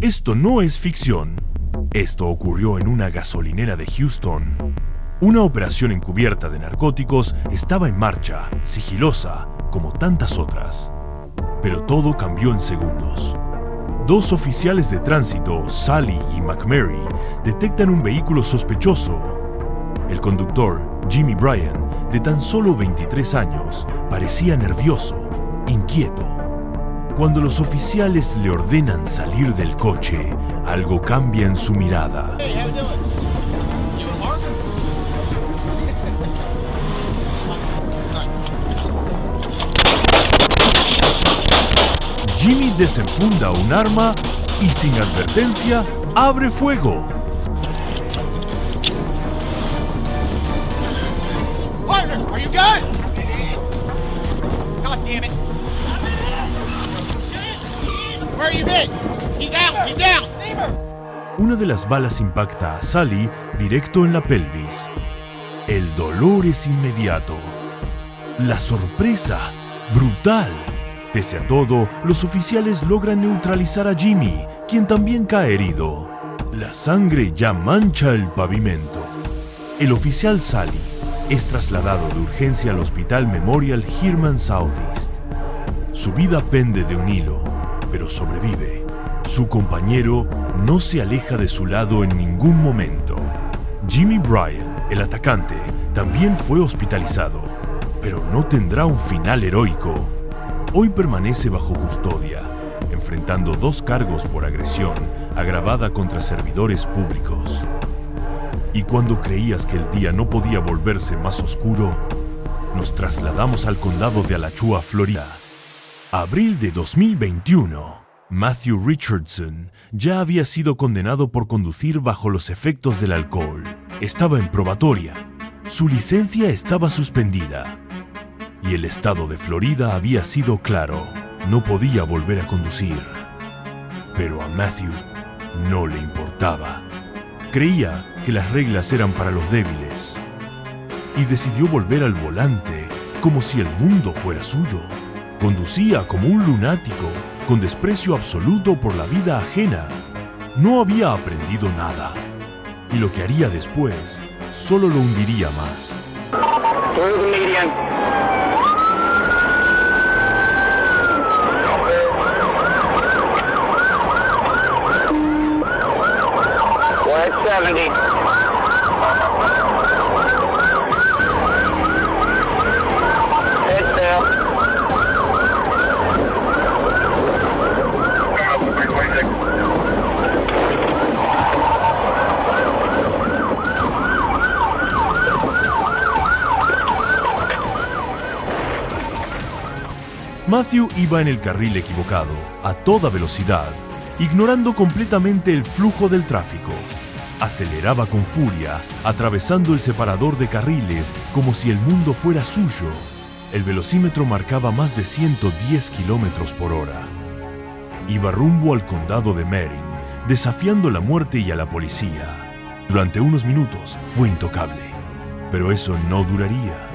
Esto no es ficción. Esto ocurrió en una gasolinera de Houston. Una operación encubierta de narcóticos estaba en marcha, sigilosa, como tantas otras. Pero todo cambió en segundos. Dos oficiales de tránsito, Sally y McMary, detectan un vehículo sospechoso. El conductor, Jimmy Bryan, de tan solo 23 años, parecía nervioso, inquieto. Cuando los oficiales le ordenan salir del coche, algo cambia en su mirada. Hey, how you doing? You and Mark? Jimmy desenfunda un arma y sin advertencia abre fuego. Partner, are you good? God damn it. Where are you hit? He's down, he's down. Una de las balas impacta a Sally directo en la pelvis. El dolor es inmediato. La sorpresa, brutal. Pese a todo, los oficiales logran neutralizar a Jimmy, quien también cae herido. La sangre ya mancha el pavimento. El oficial Sally es trasladado de urgencia al Hospital Memorial Hermann Southeast. Su vida pende de un hilo, pero sobrevive. Su compañero no se aleja de su lado en ningún momento. Jimmy Bryan, el atacante, también fue hospitalizado, pero no tendrá un final heroico. Hoy permanece bajo custodia, enfrentando 2 cargos por agresión agravada contra servidores públicos. Y cuando creías que el día no podía volverse más oscuro, nos trasladamos al condado de Alachua, Florida. Abril de 2021. Matthew Richardson ya había sido condenado por conducir bajo los efectos del alcohol. Estaba en probatoria. Su licencia estaba suspendida. Y el estado de Florida había sido claro. No podía volver a conducir. Pero a Matthew no le importaba. Creía que las reglas eran para los débiles. Y decidió volver al volante como si el mundo fuera suyo. Conducía como un lunático, con desprecio absoluto por la vida ajena. No había aprendido nada. Y lo que haría después solo lo hundiría más. Through the median. 70. Head down. Matthew iba en el carril equivocado, a toda velocidad, ignorando completamente el flujo del tráfico. Aceleraba con furia, atravesando el separador de carriles como si el mundo fuera suyo. El velocímetro marcaba más de 110 kilómetros por hora. Iba rumbo al condado de Marin, desafiando la muerte y a la policía. Durante unos minutos fue intocable, pero eso no duraría.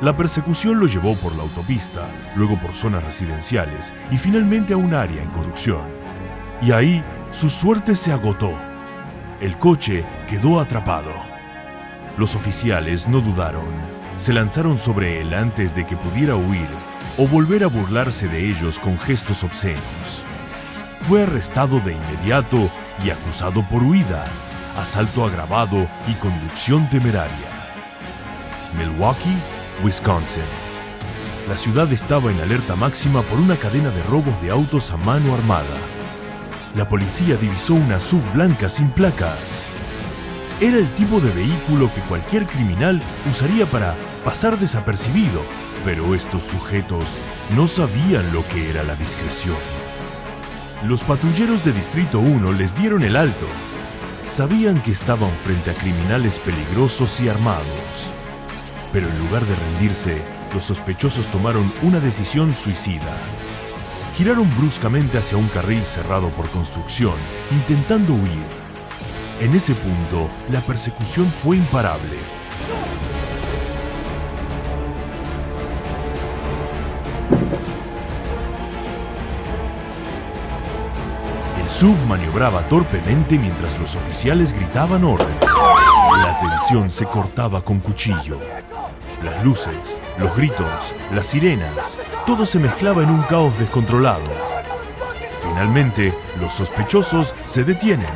La persecución lo llevó por la autopista, luego por zonas residenciales y finalmente a un área en construcción. Y ahí su suerte se agotó. El coche quedó atrapado. Los oficiales no dudaron. Se lanzaron sobre él antes de que pudiera huir o volver a burlarse de ellos con gestos obscenos. Fue arrestado de inmediato y acusado por huida, asalto agravado y conducción temeraria. Milwaukee, Wisconsin. La ciudad estaba en alerta máxima por una cadena de robos de autos a mano armada. La policía divisó una SUV blanca sin placas. Era el tipo de vehículo que cualquier criminal usaría para pasar desapercibido, pero estos sujetos no sabían lo que era la discreción. Los patrulleros de Distrito 1 les dieron el alto. Sabían que estaban frente a criminales peligrosos y armados. Pero en lugar de rendirse, los sospechosos tomaron una decisión suicida. Giraron bruscamente hacia un carril cerrado por construcción, intentando huir. En ese punto, la persecución fue imparable. El SUV maniobraba torpemente mientras los oficiales gritaban órdenes. La tensión se cortaba con cuchillo. Las luces, los gritos, las sirenas, todo se mezclaba en un caos descontrolado. Finalmente, los sospechosos se detienen.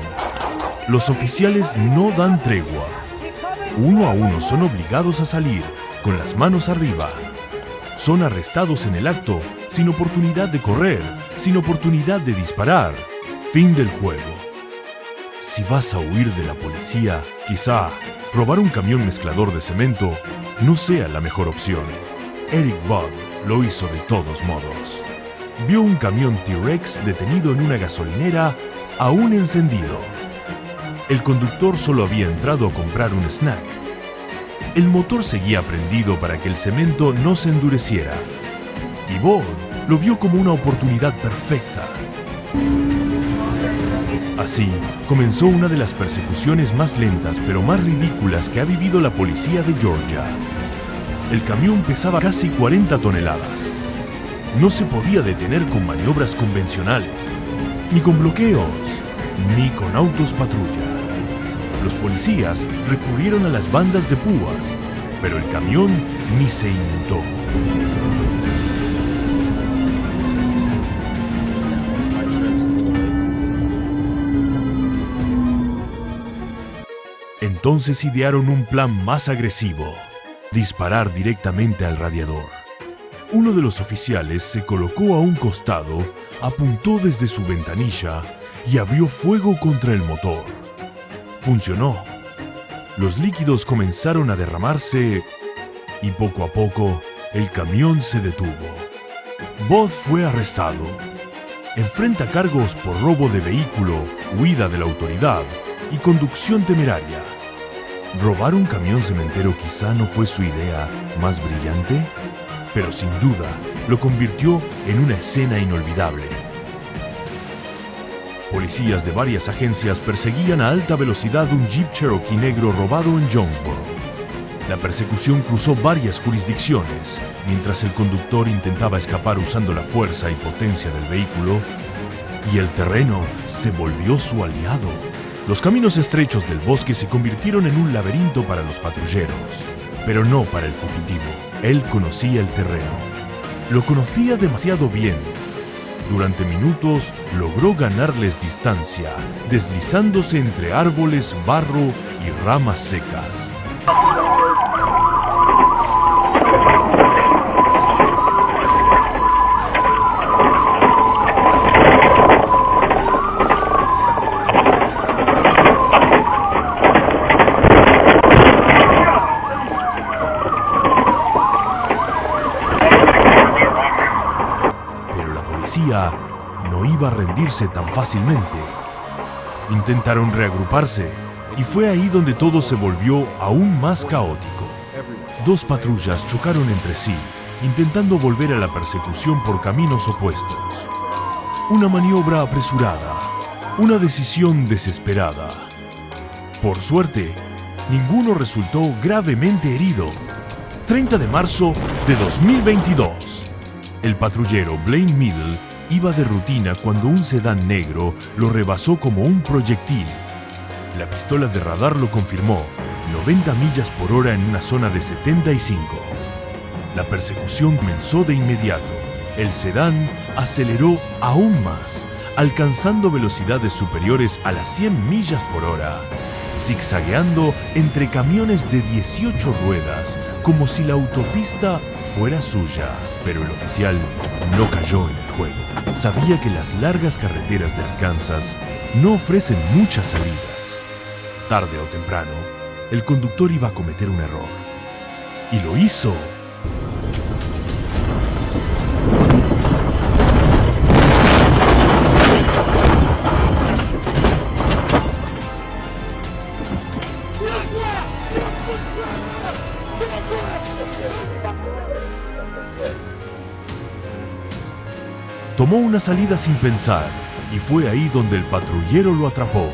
Los oficiales no dan tregua. Uno a uno son obligados a salir, con las manos arriba. Son arrestados en el acto, sin oportunidad de correr, sin oportunidad de disparar. Fin del juego. Si vas a huir de la policía, quizá robar un camión mezclador de cemento no sea la mejor opción. Eric Budd lo hizo de todos modos. Vio un camión T-Rex detenido en una gasolinera, aún encendido. El conductor solo había entrado a comprar un snack. El motor seguía prendido para que el cemento no se endureciera. Y Budd lo vio como una oportunidad perfecta. Así, comenzó una de las persecuciones más lentas pero más ridículas que ha vivido la policía de Georgia. El camión pesaba casi 40 toneladas. No se podía detener con maniobras convencionales, ni con bloqueos, ni con autos patrulla. Los policías recurrieron a las bandas de púas, pero el camión ni se inmutó. Entonces idearon un plan más agresivo: disparar directamente al radiador. Uno de los oficiales se colocó a un costado, apuntó desde su ventanilla y abrió fuego contra el motor. Funcionó. Los líquidos comenzaron a derramarse y poco a poco el camión se detuvo. Budd fue arrestado. Enfrenta cargos por robo de vehículo, huida de la autoridad y conducción temeraria. ¿Robar un camión cementero quizá no fue su idea más brillante? Pero sin duda lo convirtió en una escena inolvidable. Policías de varias agencias perseguían a alta velocidad un Jeep Cherokee negro robado en Jonesboro. La persecución cruzó varias jurisdicciones, mientras el conductor intentaba escapar usando la fuerza y potencia del vehículo, y el terreno se volvió su aliado. Los caminos estrechos del bosque se convirtieron en un laberinto para los patrulleros, pero no para el fugitivo. Él conocía el terreno. Lo conocía demasiado bien. Durante minutos logró ganarles distancia, deslizándose entre árboles, barro y ramas secas. No iba a rendirse tan fácilmente. Intentaron reagruparse y fue ahí donde todo se volvió aún más caótico. Dos patrullas chocaron entre sí, intentando volver a la persecución por caminos opuestos. Una maniobra apresurada, una decisión desesperada. Por suerte, ninguno resultó gravemente herido. 30 de marzo de 2022. El patrullero Blaine Middle iba de rutina cuando un sedán negro lo rebasó como un proyectil. La pistola de radar lo confirmó, 90 millas por hora en una zona de 75. La persecución comenzó de inmediato. El sedán aceleró aún más, alcanzando velocidades superiores a las 100 millas por hora, zigzagueando entre camiones de 18 ruedas, como si la autopista fuera suya. Pero el oficial no cayó en el juego. Sabía que las largas carreteras de Arkansas no ofrecen muchas salidas. Tarde o temprano, el conductor iba a cometer un error. Y lo hizo. Tomó una salida sin pensar y fue ahí donde el patrullero lo atrapó.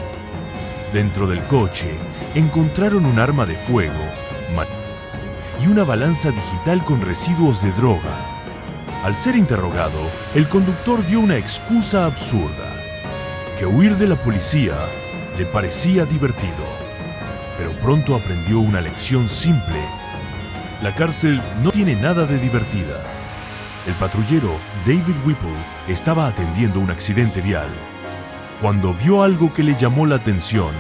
Dentro del coche encontraron un arma de fuego y una balanza digital con residuos de droga. Al ser interrogado, el conductor dio una excusa absurda. que huir de la policía le parecía divertido, pero pronto aprendió una lección simple. La cárcel no tiene nada de divertida. El patrullero David Whipple estaba atendiendo un accidente vial cuando vio algo que le llamó la atención.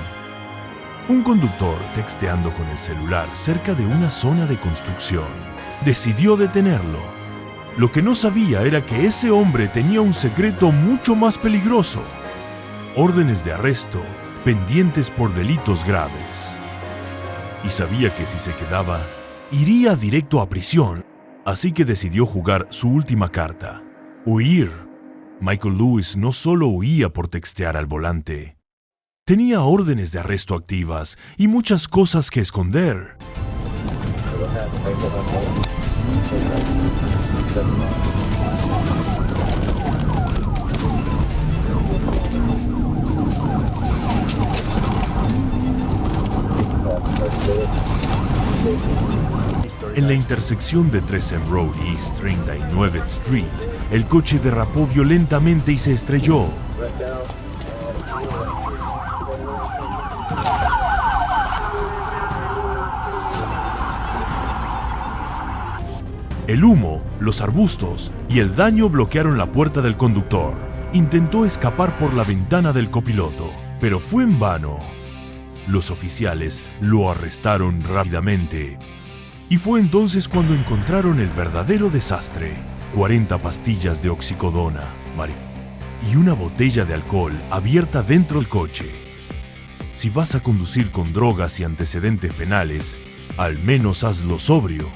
Un conductor texteando con el celular cerca de una zona de construcción. Decidió detenerlo. Lo que no sabía era que ese hombre tenía un secreto mucho más peligroso: órdenes de arresto pendientes por delitos graves. Y sabía que si se quedaba, iría directo a prisión. Así que decidió jugar su última carta: huir. Michael Lewis no solo huía por textear al volante. Tenía órdenes de arresto activas y muchas cosas que esconder. En la intersección de Tresham Road y East 39th Street, el coche derrapó violentamente y se estrelló. El humo, los arbustos y el daño bloquearon la puerta del conductor. Intentó escapar por la ventana del copiloto, pero fue en vano. Los oficiales lo arrestaron rápidamente. Y fue entonces cuando encontraron el verdadero desastre: 40 pastillas de oxicodona, y una botella de alcohol abierta dentro del coche. Si vas a conducir con drogas y antecedentes penales, al menos hazlo sobrio.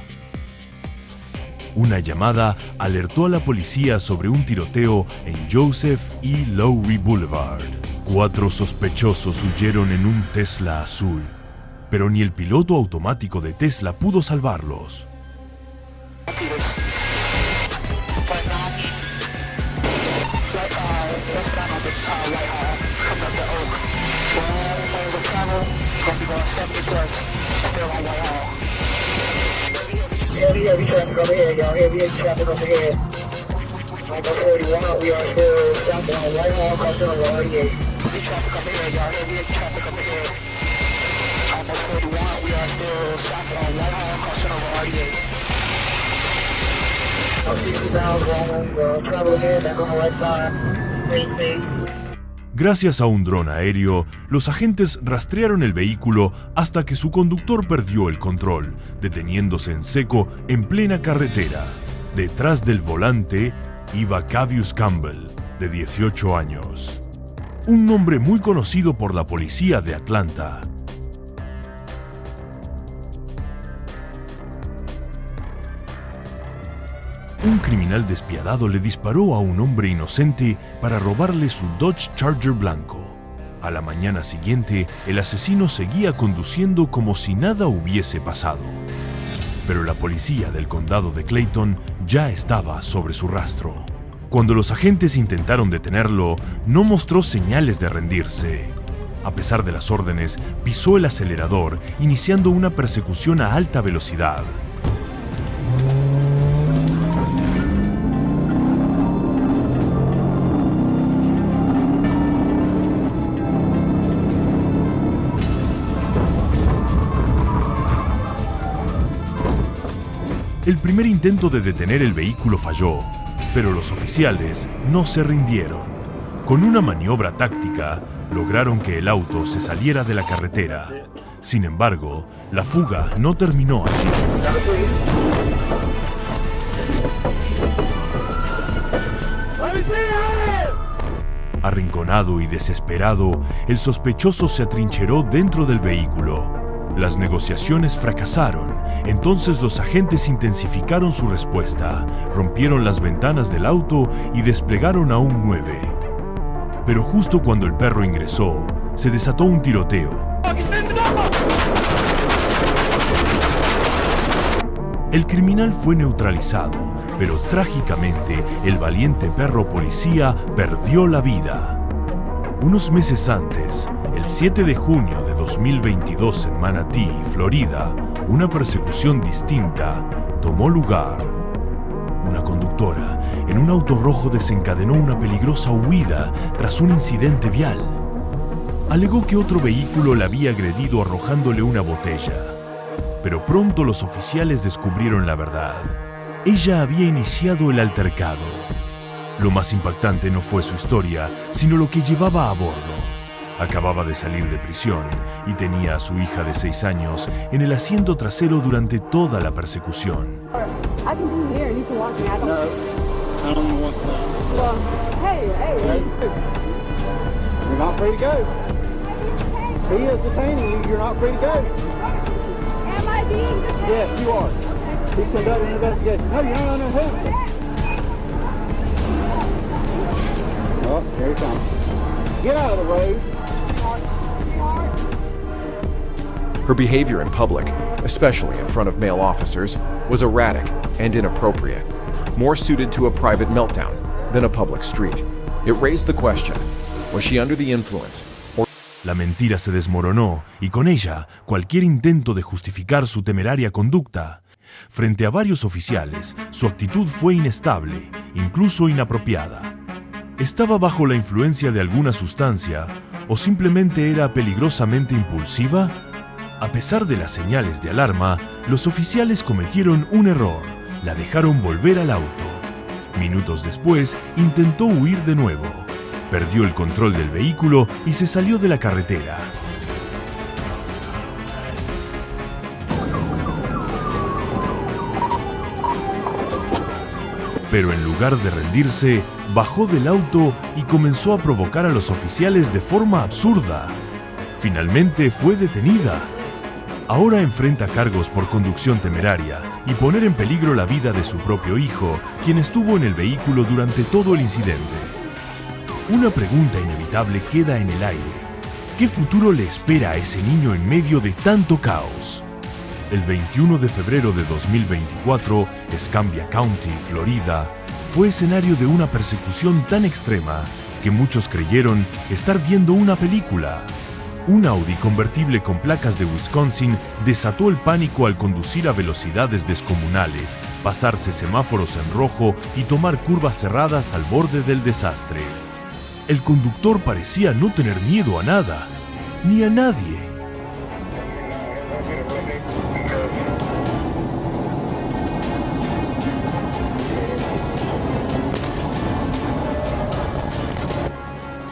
Una llamada alertó a la policía sobre un tiroteo en Joseph E. Lowry Boulevard. 4 sospechosos huyeron en un Tesla azul, pero ni el piloto automático de Tesla pudo salvarlos. Heavy traffic over here, y'all. Heavy traffic over here. Michael 41, we are still southbound Whitehall, crossing over RDA. Heavy traffic over here, y'all. Heavy traffic over here. Almost 41, we are still southbound Whitehall, crossing over RDA. Travel ahead, back on the right side. Green safe. Gracias a un dron aéreo, los agentes rastrearon el vehículo hasta que su conductor perdió el control, deteniéndose en seco en plena carretera. Detrás del volante iba Cavius Campbell, de 18 años. Un nombre muy conocido por la policía de Atlanta. Un criminal despiadado le disparó a un hombre inocente para robarle su Dodge Charger blanco. A la mañana siguiente, el asesino seguía conduciendo como si nada hubiese pasado. Pero la policía del condado de Clayton ya estaba sobre su rastro. Cuando los agentes intentaron detenerlo, no mostró señales de rendirse. A pesar de las órdenes, pisó el acelerador, iniciando una persecución a alta velocidad. El primer intento de detener el vehículo falló, pero los oficiales no se rindieron. Con una maniobra táctica, lograron que el auto se saliera de la carretera. Sin embargo, la fuga no terminó allí. Arrinconado y desesperado, el sospechoso se atrincheró dentro del vehículo. Las negociaciones fracasaron, entonces los agentes intensificaron su respuesta, rompieron las ventanas del auto y desplegaron a un 9. Pero justo cuando el perro ingresó, se desató un tiroteo. El criminal fue neutralizado, pero trágicamente el valiente perro policía perdió la vida. Unos meses antes, el 7 de junio de 2022 en Manatee, Florida, una persecución distinta tomó lugar. una conductora, en un auto rojo desencadenó una peligrosa huida tras un incidente vial. Alegó que otro vehículo la había agredido arrojándole una botella. Pero pronto los oficiales descubrieron la verdad. Ella había iniciado el altercado. Lo más impactante no fue su historia, sino lo que llevaba a bordo. Acababa de salir de prisión y tenía a su hija de 6 años en el asiento trasero durante toda la persecución. I can be here and you can watch me. No, I don't want to. Well, hey. You're not free to go. He is detaining you. You're not free to go. Am I being detained? Yes, you are. He's conducting an investigation. No, you're not under who? Oh, here he comes. Get out of the road. Her behavior in public, especially in front of male officers, was erratic and inappropriate, more suited to a private meltdown than a public street. It raised the question, was she under the influence? La mentira se desmoronó y con ella cualquier intento de justificar su temeraria conducta. Frente a varios oficiales, su actitud fue inestable, incluso inapropiada. ¿Estaba bajo la influencia de alguna sustancia o simplemente era peligrosamente impulsiva? A pesar de las señales de alarma, los oficiales cometieron un error. La dejaron volver al auto. Minutos después, intentó huir de nuevo. Perdió el control del vehículo y se salió de la carretera. Pero en lugar de rendirse, bajó del auto y comenzó a provocar a los oficiales de forma absurda. Finalmente fue detenida. Ahora enfrenta cargos por conducción temeraria y poner en peligro la vida de su propio hijo, quien estuvo en el vehículo durante todo el incidente. Una pregunta inevitable queda en el aire. ¿Qué futuro le espera a ese niño en medio de tanto caos? El 21 de febrero de 2024, Escambia County, Florida, fue escenario de una persecución tan extrema que muchos creyeron estar viendo una película. Un Audi convertible con placas de Wisconsin desató el pánico al conducir a velocidades descomunales, pasarse semáforos en rojo y tomar curvas cerradas al borde del desastre. El conductor parecía no tener miedo a nada, ni a nadie.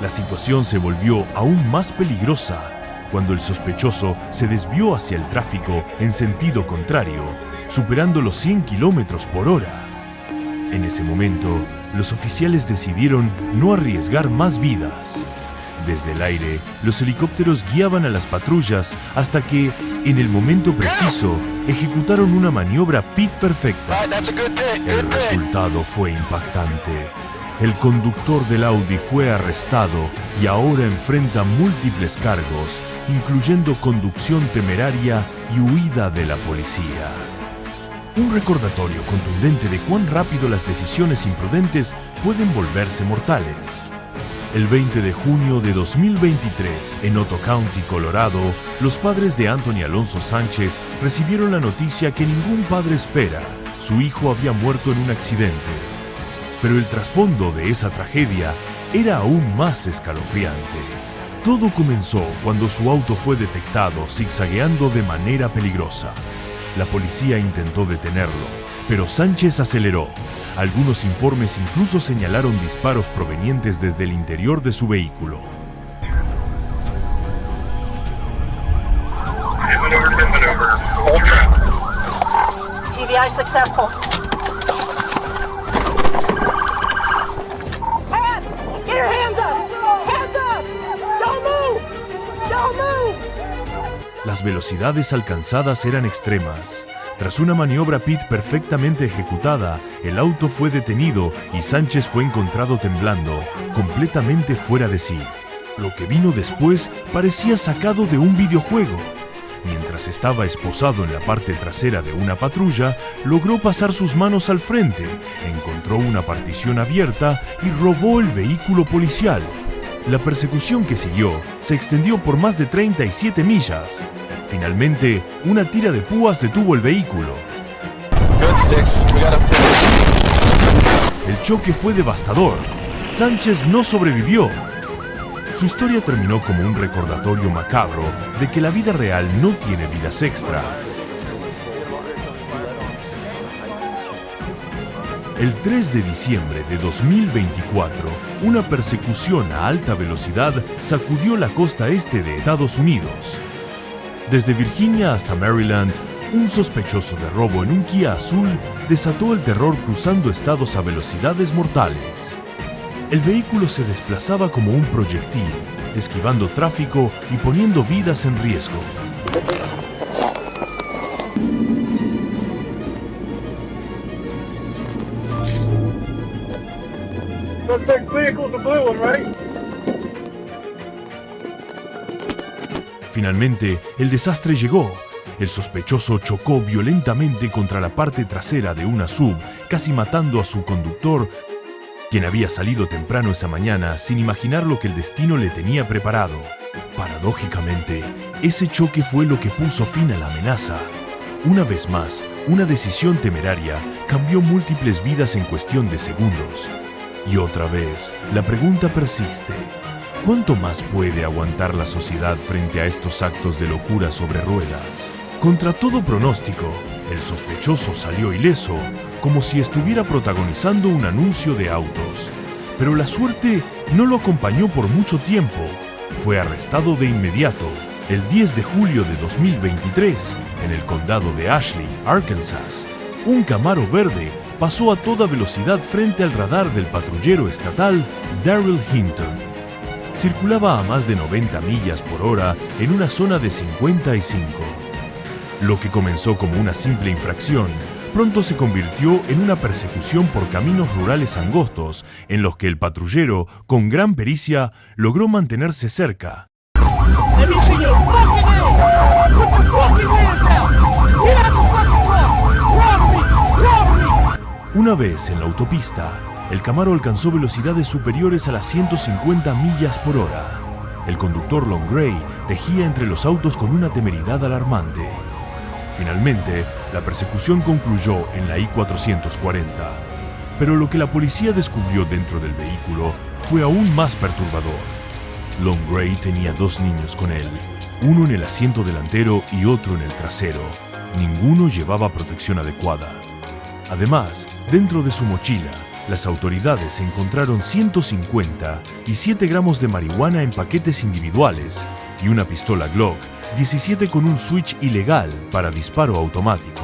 La situación se volvió aún más peligrosa cuando el sospechoso se desvió hacia el tráfico en sentido contrario, superando los 100 kilómetros por hora. En ese momento, los oficiales decidieron no arriesgar más vidas. Desde el aire, los helicópteros guiaban a las patrullas hasta que, en el momento preciso, ejecutaron una maniobra pit perfecta. El resultado fue impactante. El conductor del Audi fue arrestado y ahora enfrenta múltiples cargos, incluyendo conducción temeraria y huida de la policía. Un recordatorio contundente de cuán rápido las decisiones imprudentes pueden volverse mortales. El 20 de junio de 2023, en Otto County, Colorado, los padres de Anthony Alonso Sánchez recibieron la noticia que ningún padre espera. Su hijo había muerto en un accidente. Pero el trasfondo de esa tragedia era aún más escalofriante. Todo comenzó cuando su auto fue detectado zigzagueando de manera peligrosa. La policía intentó detenerlo, pero Sánchez aceleró. Algunos informes incluso señalaron disparos provenientes desde el interior de su vehículo. GVI successful. Get your hands up! Hands up! Don't move! Don't move! Las velocidades alcanzadas eran extremas. Tras una maniobra pit perfectamente ejecutada, el auto fue detenido y Sánchez fue encontrado temblando, completamente fuera de sí. Lo que vino después parecía sacado de un videojuego. Mientras estaba esposado en la parte trasera de una patrulla, logró pasar sus manos al frente, encontró una partición abierta y robó el vehículo policial. La persecución que siguió se extendió por más de 37 millas. Finalmente, una tira de púas detuvo el vehículo. Good sticks. We got him. El choque fue devastador. Sánchez no sobrevivió. Su historia terminó como un recordatorio macabro de que la vida real no tiene vidas extra. El 3 de diciembre de 2024, una persecución a alta velocidad sacudió la costa este de Estados Unidos. Desde Virginia hasta Maryland, un sospechoso de robo en un Kia azul desató el terror cruzando estados a velocidades mortales. El vehículo se desplazaba como un proyectil, esquivando tráfico y poniendo vidas en riesgo. Finalmente, el desastre llegó. El sospechoso chocó violentamente contra la parte trasera de una SUV, casi matando a su conductor, quien había salido temprano esa mañana sin imaginar lo que el destino le tenía preparado. Paradójicamente, ese choque fue lo que puso fin a la amenaza. Una vez más, una decisión temeraria cambió múltiples vidas en cuestión de segundos. Y otra vez, la pregunta persiste. ¿Cuánto más puede aguantar la sociedad frente a estos actos de locura sobre ruedas? Contra todo pronóstico, el sospechoso salió ileso, como si estuviera protagonizando un anuncio de autos. Pero la suerte no lo acompañó por mucho tiempo. Fue arrestado de inmediato, el 10 de julio de 2023, en el condado de Ashley, Arkansas. Un Camaro verde pasó a toda velocidad frente al radar del patrullero estatal Daryl Hinton. Circulaba a más de 90 millas por hora en una zona de 55. Lo que comenzó como una simple infracción, pronto se convirtió en una persecución por caminos rurales angostos, en los que el patrullero, con gran pericia, logró mantenerse cerca. Una vez en la autopista, el Camaro alcanzó velocidades superiores a las 150 millas por hora. El conductor Lon Gray tejía entre los autos con una temeridad alarmante. Finalmente, la persecución concluyó en la I-440. Pero lo que la policía descubrió dentro del vehículo fue aún más perturbador. Lon Gray tenía 2 niños con él, uno en el asiento delantero y otro en el trasero. Ninguno llevaba protección adecuada. Además, dentro de su mochila, las autoridades encontraron 150 y 7 gramos de marihuana en paquetes individuales y una pistola Glock 17 con un switch ilegal para disparo automático.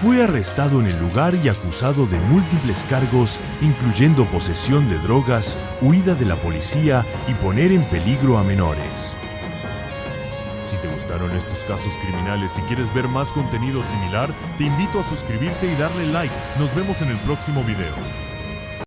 Fue arrestado en el lugar y acusado de múltiples cargos, incluyendo posesión de drogas, huida de la policía y poner en peligro a menores. Si te gustaron estos casos criminales y quieres ver más contenido similar, te invito a suscribirte y darle like. Nos vemos en el próximo video.